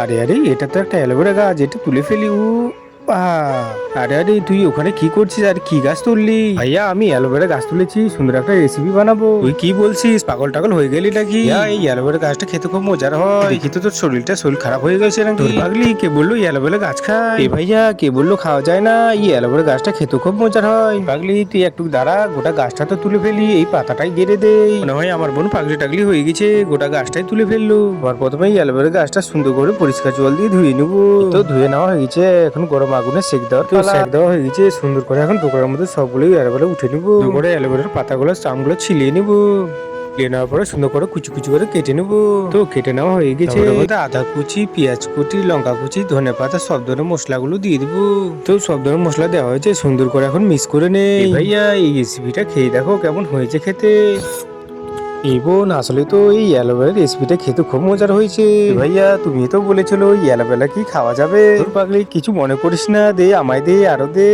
আরে আরে, এটা তো একটা অ্যালোভেরা গাছ, এটা তুলে ফেলি। আরে আরে, তুই ওখানে কি করছিস আর কি গাছ তুললি? ভাইয়া, আমি অ্যালোভেরা গাছ তুলেছি, সুন্দর একটা রেসিপি বানাবো। তুই কি বলছিস? পাগল টাগল হয়ে গেলি নাকি? এই অ্যালোভেরা গাছটা খেতে খুব মজার হয়। দেখি তো তোর শরীর খারাপ হয়ে গেছে নাকি? তোর পাগলি, কে বললো এই অ্যালোভেরা গাছ খায়? এ ভাইয়া, কে বললো খাওয়া যায় না? এই অ্যালোভেরা গাছটা খেতে খুব মজার হয়। পাগলি, তুই একটু দাঁড়া, গোটা গাছটা তো তুলে ফেলি, এই পাতাটাই গেড়ে দে। মনে হয় আমার বোন পাগলি টাগলি হয়ে গেছে, গোটা গাছটাই তুলে ফেললো। এবার প্রথমে অ্যালোভেরা গাছটা সুন্দর করে পরিষ্কার জল দিয়ে ধুয়ে নেবো। তো ধুয়ে নেওয়া হয়ে গেছে, এখন গরম আগুনে সেক দেওয়ার পালা। সেক দেওয়া হয়ে গেছে সুন্দর করে, এখন টোকরার মধ্যে সবগুলোই অ্যালোভেরা উঠে নিবো। করে অ্যালোভেরার পাতাগুলো চামগুলো ছিলিয়ে নিবো। ছিলিয়ে নেওয়ার পরে সুন্দর করে কুচি কুচি করে কেটে নেবো। তো কেটে নেওয়া হয়ে গেছে, আদা কুচি, পেঁয়াজ কুচি, লঙ্কা কুচি, ধনে পাতা, সব ধরনের মশলাগুলো দিয়ে দিবো। তো সব ধরনের মশলা দেওয়া হয়েছে, সুন্দর করে এখন মিক্স করে নেই। ভাইয়া, এই রেসিপিটা খেয়ে দেখো কেমন হয়েছে খেতে। এই বোন, আসলে তো এই অ্যালোভেরা রেসিপিটা খেতে খুব মজার হয়েছে। ভাইয়া, তুমি তো বলেছিল এই অ্যালোভেরা কি খাওয়া যাবে? তোর পাগলি, কিছু মনে করিস না, দে আমায় দে, আরো দে।